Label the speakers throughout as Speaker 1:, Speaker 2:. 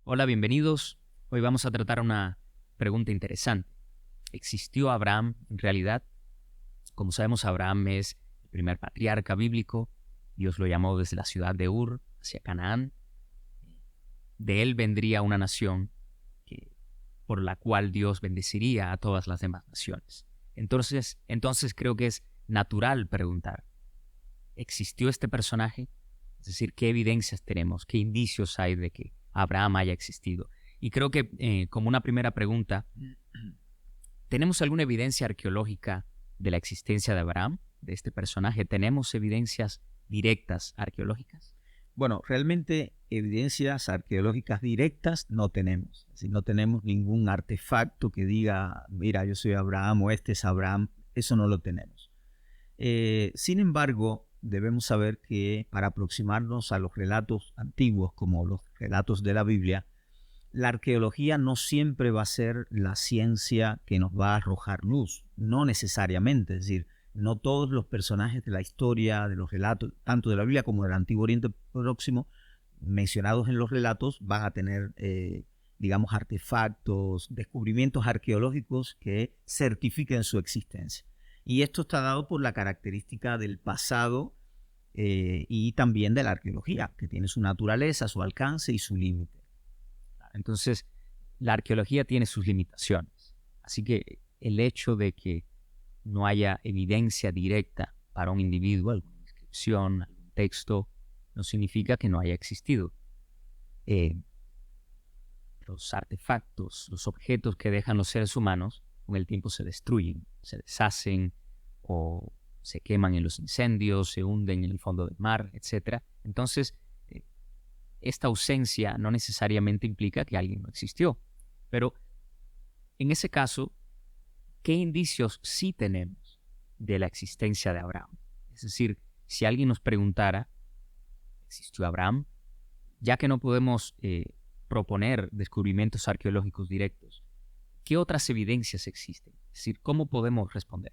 Speaker 1: Hola, bienvenidos. Hoy vamos a tratar una pregunta interesante. ¿Existió Abraham en realidad? Como sabemos, Abraham es el primer patriarca bíblico. Dios lo llamó desde la ciudad de Ur hacia Canaán. De él vendría una nación por la cual Dios bendeciría a todas las demás naciones. Entonces creo que es natural preguntar, ¿existió este personaje? Es decir, ¿qué evidencias tenemos? ¿Qué indicios hay de que Abraham haya existido? Y creo que como una primera pregunta, ¿tenemos alguna evidencia arqueológica de la existencia de Abraham, de este personaje? ¿Tenemos evidencias directas arqueológicas?
Speaker 2: Bueno, realmente evidencias arqueológicas directas no tenemos. Es decir, no tenemos ningún artefacto que diga, mira, yo soy Abraham o este es Abraham. Eso no lo tenemos. Sin embargo, debemos saber que para aproximarnos a los relatos antiguos, como los relatos de la Biblia, la arqueología no siempre va a ser la ciencia que nos va a arrojar luz, no necesariamente, es decir, no todos los personajes de la historia, de los relatos, tanto de la Biblia como del Antiguo Oriente Próximo, mencionados en los relatos, van a tener, digamos, artefactos, descubrimientos arqueológicos que certifiquen su existencia. Y esto está dado por la característica del pasado y también de la arqueología, que tiene su naturaleza, su alcance y su límite.
Speaker 1: Entonces, la arqueología tiene sus limitaciones. Así que el hecho de que no haya evidencia directa para un individuo, alguna inscripción, algún texto, no significa que no haya existido. Eh, los artefactos, los objetos que dejan los seres humanos, con el tiempo se destruyen, se deshacen o se queman en los incendios, se hunden en el fondo del mar, etc. Entonces, esta ausencia no necesariamente implica que alguien no existió. Pero en ese caso, ¿qué indicios sí tenemos de la existencia de Abraham? Es decir, si alguien nos preguntara, ¿existió Abraham? Ya que no podemos proponer descubrimientos arqueológicos directos, ¿qué otras evidencias existen? Es decir, ¿cómo podemos responder?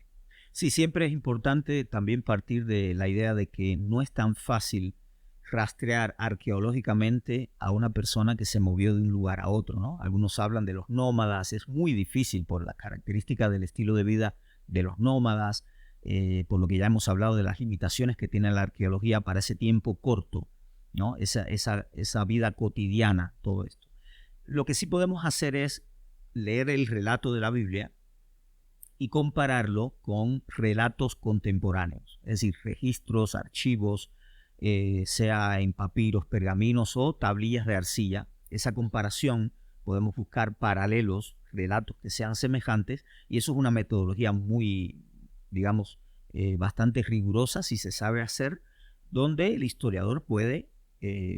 Speaker 2: Sí, siempre es importante también partir de la idea de que no es tan fácil rastrear arqueológicamente a una persona que se movió de un lugar a otro, ¿no? Algunos hablan de los nómadas, es muy difícil por las características del estilo de vida de los nómadas, por lo que ya hemos hablado de las limitaciones que tiene la arqueología para ese tiempo corto, ¿no? Esa vida cotidiana, todo esto. Lo que sí podemos hacer es leer el relato de la Biblia y compararlo con relatos contemporáneos, es decir, registros, archivos, sea en papiros, pergaminos o tablillas de arcilla. Esa comparación podemos buscar paralelos, relatos que sean semejantes, y eso es una metodología muy, digamos, bastante rigurosa si se sabe hacer, donde el historiador puede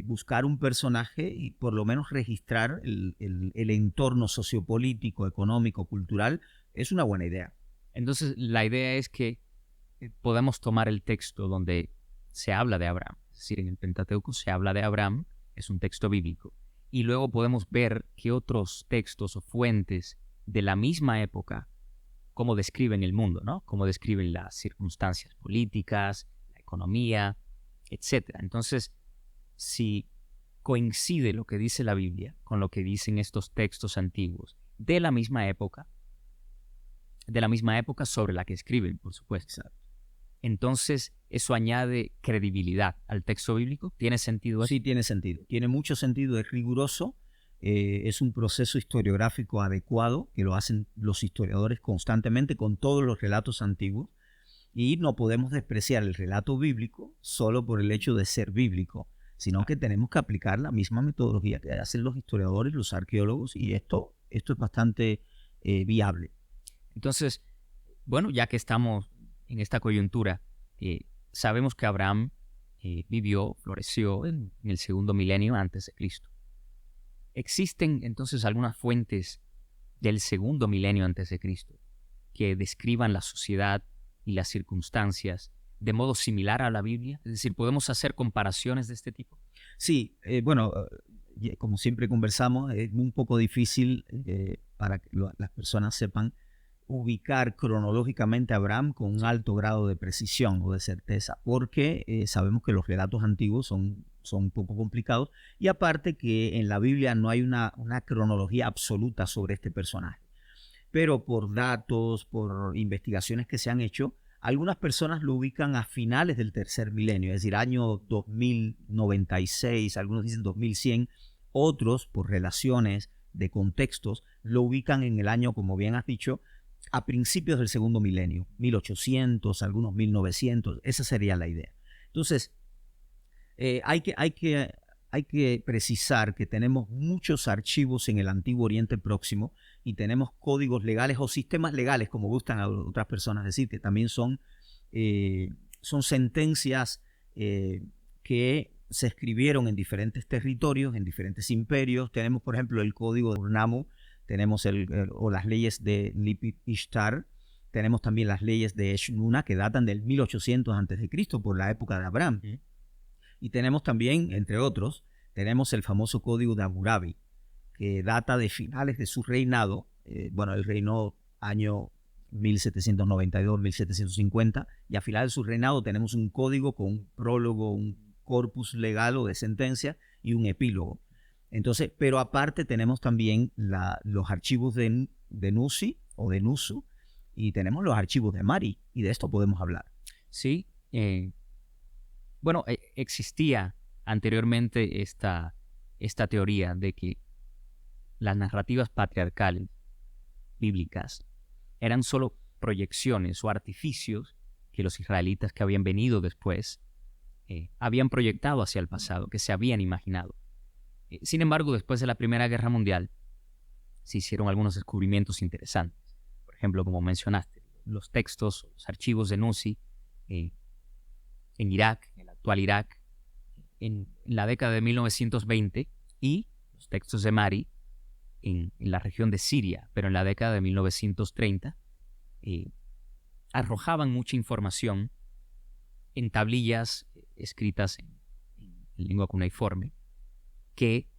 Speaker 2: buscar un personaje y por lo menos registrar el entorno sociopolítico, económico, cultural. Es una buena idea.
Speaker 1: Entonces, la idea es que podemos tomar el texto donde se habla de Abraham, es decir, en el Pentateuco se habla de Abraham, es un texto bíblico, y luego podemos ver qué otros textos o fuentes de la misma época, cómo describen el mundo, ¿no? Cómo describen las circunstancias políticas, la economía, etcétera. Entonces, si coincide lo que dice la Biblia con lo que dicen estos textos antiguos de la misma época sobre la que escriben, por supuesto.
Speaker 2: Exacto.
Speaker 1: Entonces, eso añade credibilidad al texto bíblico. ¿Tiene sentido eso?
Speaker 2: Sí, tiene sentido. Tiene mucho sentido, es riguroso. Es un proceso historiográfico adecuado que lo hacen los historiadores constantemente con todos los relatos antiguos. Y no podemos despreciar el relato bíblico solo por el hecho de ser bíblico, sino que tenemos que aplicar la misma metodología que hacen los historiadores, los arqueólogos, y esto es bastante viable.
Speaker 1: Entonces, bueno, ya que estamos en esta coyuntura, sabemos que Abraham vivió, floreció en el segundo milenio antes de Cristo. ¿Existen entonces algunas fuentes del segundo milenio antes de Cristo que describan la sociedad y las circunstancias de modo similar a la Biblia? Es decir, ¿podemos hacer comparaciones de este tipo?
Speaker 2: Sí, bueno, como siempre conversamos, es un poco difícil para que las personas sepan ubicar cronológicamente a Abraham con un
Speaker 1: Sí,
Speaker 2: alto grado de precisión o de certeza, porque sabemos que los relatos antiguos son son un poco complicados. Y aparte que en la Biblia no hay una cronología absoluta sobre este personaje. Pero por datos, por investigaciones que se han hecho, algunas personas lo ubican a finales del tercer milenio, es decir, año 2096, algunos dicen 2100, otros, por relaciones de contextos, lo ubican en el año, como bien has dicho, a principios del segundo milenio, 1800, algunos 1900, esa sería la idea. Entonces, hay que precisar que tenemos muchos archivos en el Antiguo Oriente Próximo y tenemos códigos legales o sistemas legales, como gustan a otras personas decir, que también son sentencias que se escribieron en diferentes territorios, en diferentes imperios. Tenemos, por ejemplo, el código de Urnamo, tenemos o las leyes de Lipit Ishtar, tenemos también las leyes de Eshnuna, que datan del 1800 a.C., por la época de Abraham. Y tenemos también, entre otros, tenemos el famoso código de Hammurabi, que data de finales de su reinado. Él reinó año 1792-1750, y a finales de su reinado tenemos un código con un prólogo, un corpus legal o de sentencia y un epílogo. Entonces, pero aparte tenemos también los archivos de Nusi o de Nusu, y tenemos los archivos de Mari, y de esto podemos hablar.
Speaker 1: Sí, existía anteriormente esta teoría de que las narrativas patriarcales bíblicas eran solo proyecciones o artificios que los israelitas que habían venido después habían proyectado hacia el pasado, que se habían imaginado. Sin embargo, después de la Primera Guerra Mundial, se hicieron algunos descubrimientos interesantes. Por ejemplo, como mencionaste, los textos, los archivos de Nusi en Irak, en el actual Irak, en la década de 1920, y los textos de Mari en la región de Siria, pero en la década de 1930, arrojaban mucha información en tablillas escritas en lengua cuneiforme, que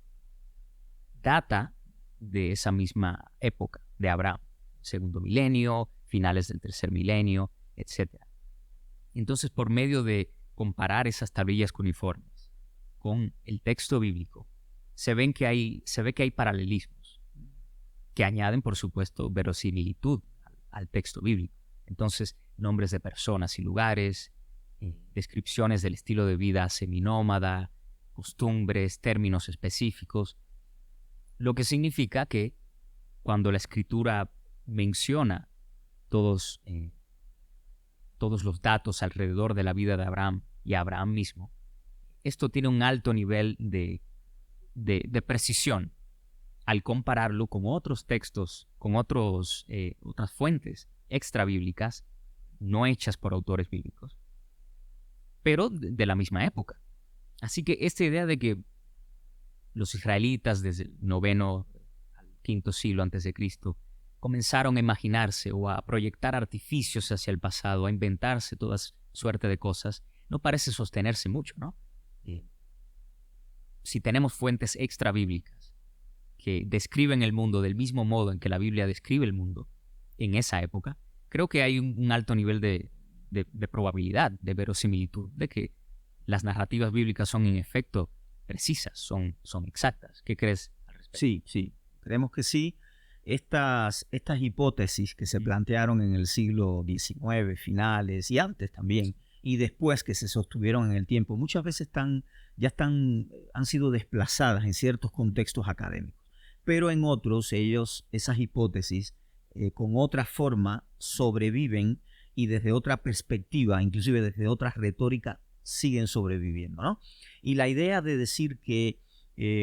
Speaker 1: data de esa misma época de Abraham, segundo milenio, finales del tercer milenio, etc. Entonces, por medio de comparar esas tablillas cuneiformes con el texto bíblico, se ve que hay paralelismos que añaden, por supuesto, verosimilitud al texto bíblico. Entonces, nombres de personas y lugares, descripciones del estilo de vida seminómada, costumbres, términos específicos, lo que significa que cuando la Escritura menciona todos los datos alrededor de la vida de Abraham y Abraham mismo, esto tiene un alto nivel de precisión al compararlo con otros textos, con otras fuentes extra bíblicas, no hechas por autores bíblicos, pero de la misma época. Así que esta idea de que los israelitas desde el 9º al 5º siglo antes de Cristo comenzaron a imaginarse o a proyectar artificios hacia el pasado, a inventarse toda suerte de cosas, no parece sostenerse mucho, ¿no? Si tenemos fuentes extra bíblicas que describen el mundo del mismo modo en que la Biblia describe el mundo en esa época, creo que hay un alto nivel de probabilidad, de verosimilitud, de que las narrativas bíblicas son en efecto precisas, son exactas. ¿Qué crees al respecto?
Speaker 2: Sí, creemos que sí. Estas hipótesis que se plantearon en el siglo XIX, finales y antes también, y después que se sostuvieron en el tiempo, muchas veces han sido desplazadas en ciertos contextos académicos. Pero en otros, esas hipótesis, con otra forma, sobreviven y desde otra perspectiva, inclusive desde otra retórica, siguen sobreviviendo, ¿no? Y la idea de decir que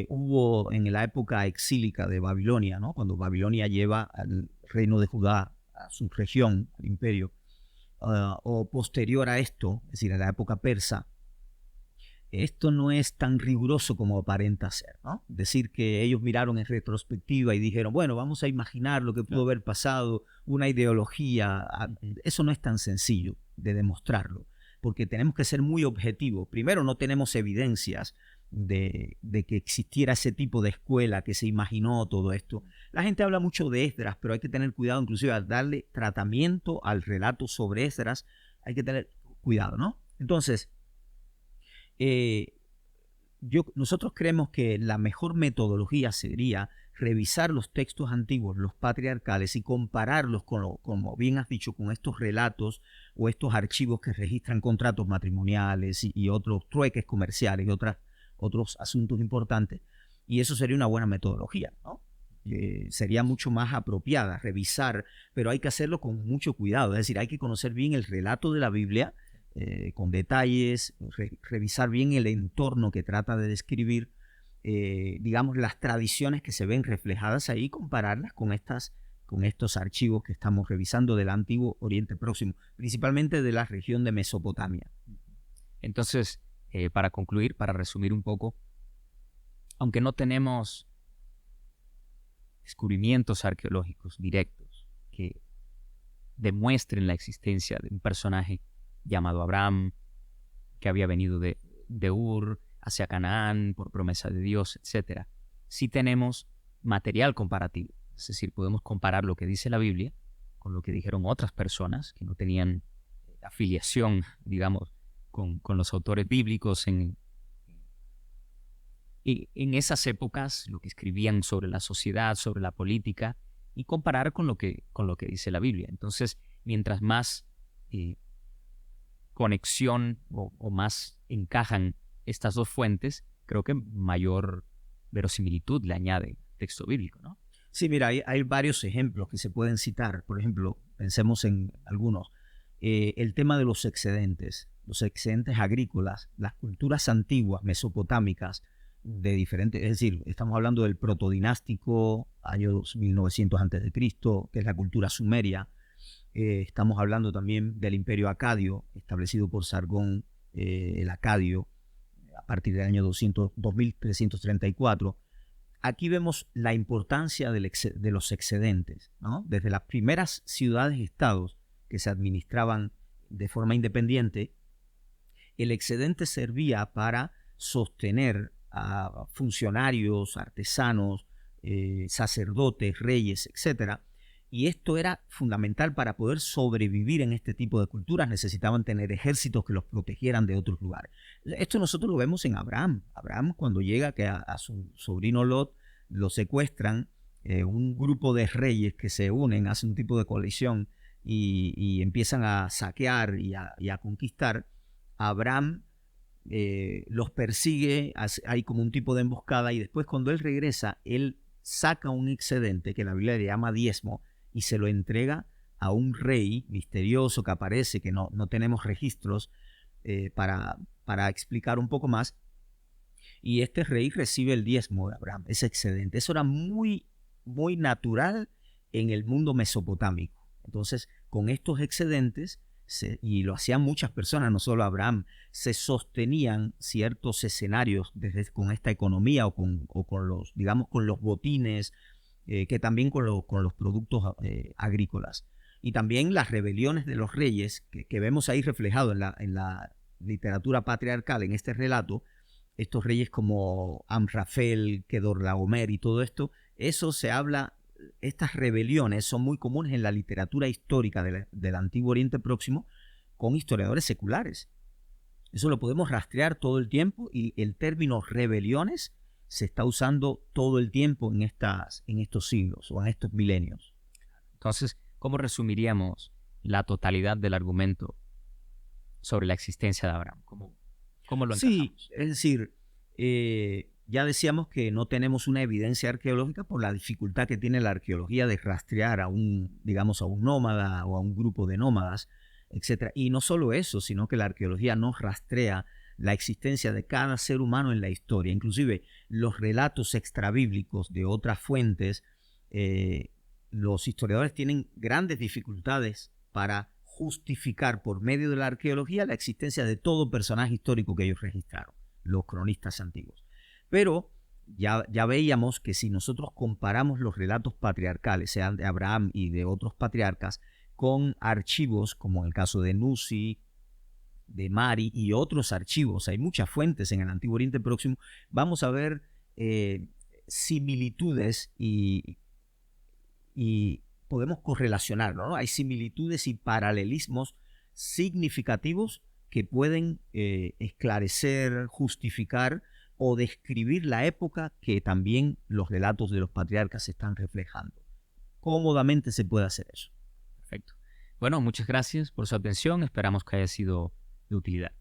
Speaker 2: hubo en la época exílica de Babilonia, ¿no? Cuando Babilonia lleva al reino de Judá a su región, al imperio, o posterior a esto, es decir, a la época persa, esto no es tan riguroso como aparenta ser, ¿no? Decir que ellos miraron en retrospectiva y dijeron, bueno, vamos a imaginar lo que pudo haber pasado, una ideología. Eso no es tan sencillo de demostrarlo, porque tenemos que ser muy objetivos. Primero, no tenemos evidencias de que existiera ese tipo de escuela que se imaginó todo esto. La gente habla mucho de Esdras, pero hay que tener cuidado, inclusive al darle tratamiento al relato sobre Esdras, hay que tener cuidado, ¿no? Entonces, nosotros creemos que la mejor metodología sería revisar los textos antiguos, los patriarcales, y compararlos como bien has dicho, con estos relatos o estos archivos que registran contratos matrimoniales y otros trueques comerciales y otros asuntos importantes. Y eso sería una buena metodología, ¿no? Sería mucho más apropiada revisar, pero hay que hacerlo con mucho cuidado. Es decir, hay que conocer bien el relato de la Biblia, con detalles, revisar bien el entorno que trata de describir, digamos, las tradiciones que se ven reflejadas ahí, compararlas con estos archivos que estamos revisando del antiguo Oriente Próximo, principalmente de la región de Mesopotamia.
Speaker 1: Entonces, para concluir, para resumir un poco, aunque no tenemos descubrimientos arqueológicos directos que demuestren la existencia de un personaje llamado Abraham, que había venido de Ur hacia Canaán por promesa de Dios, etc. Sí tenemos material comparativo, es decir, podemos comparar lo que dice la Biblia con lo que dijeron otras personas que no tenían afiliación, digamos, con los autores bíblicos en esas épocas, lo que escribían sobre la sociedad, sobre la política, y comparar con lo que dice la Biblia. Entonces, mientras más conexión o más encajan estas dos fuentes, creo que mayor verosimilitud le añade el texto bíblico, ¿no?
Speaker 2: Sí, mira, hay varios ejemplos que se pueden citar. Por ejemplo, pensemos en algunos. El tema de los excedentes agrícolas, las culturas antiguas, mesopotámicas, de diferentes, es decir, estamos hablando del protodinástico, años 1900 a.C., que es la cultura sumeria. Estamos hablando también del imperio acadio, establecido por Sargón el Acadio, a partir del año 2334. Aquí vemos la importancia de los excedentes, ¿no? Desde las primeras ciudades-estados que se administraban de forma independiente, el excedente servía para sostener a funcionarios, artesanos, sacerdotes, reyes, etc. Y esto era fundamental para poder sobrevivir en este tipo de culturas. Necesitaban tener ejércitos que los protegieran de otros lugares. Esto nosotros lo vemos en Abraham. Abraham, cuando llega que a su sobrino Lot lo secuestran, un grupo de reyes que se unen, hacen un tipo de coalición y empiezan a saquear y a conquistar. Abraham los persigue, hay como un tipo de emboscada, y después cuando él regresa, él saca un excedente que la Biblia le llama diezmo y se lo entrega a un rey misterioso que aparece, que no tenemos registros para explicar un poco más, y este rey recibe el diezmo de Abraham, ese excedente. Eso era muy, muy natural en el mundo mesopotámico. Entonces, con estos excedentes, y lo hacían muchas personas, no solo Abraham, se sostenían ciertos escenarios con esta economía o con los, digamos, con los botines, que también con los productos agrícolas. Y también las rebeliones de los reyes, que vemos ahí reflejado en la literatura patriarcal, en este relato, estos reyes como Amrafel, Kedorlaomer y todo esto, eso se habla. Estas rebeliones son muy comunes en la literatura histórica del Antiguo Oriente Próximo con historiadores seculares. Eso lo podemos rastrear todo el tiempo, y el término rebeliones se está usando todo el tiempo en estos siglos o en estos milenios.
Speaker 1: Entonces, ¿cómo resumiríamos la totalidad del argumento sobre la existencia de Abraham? ¿Cómo lo encajamos?
Speaker 2: Sí, es decir, ya decíamos que no tenemos una evidencia arqueológica por la dificultad que tiene la arqueología de rastrear a un nómada o a un grupo de nómadas, etc. Y no solo eso, sino que la arqueología no rastrea la existencia de cada ser humano en la historia. Inclusive los relatos extrabíblicos de otras fuentes, los historiadores tienen grandes dificultades para justificar por medio de la arqueología la existencia de todo personaje histórico que ellos registraron, los cronistas antiguos. Pero ya veíamos que si nosotros comparamos los relatos patriarcales, sean de Abraham y de otros patriarcas, con archivos como en el caso de Nuzi, de Mari y otros archivos, hay muchas fuentes en el Antiguo Oriente Próximo, vamos a ver similitudes y podemos correlacionarlo, ¿no? Hay similitudes y paralelismos significativos que pueden esclarecer, justificar o describir la época que también los relatos de los patriarcas están reflejando. Cómodamente se puede hacer eso.
Speaker 1: Perfecto. Bueno, muchas gracias por su atención. Esperamos que haya sido de utilidad.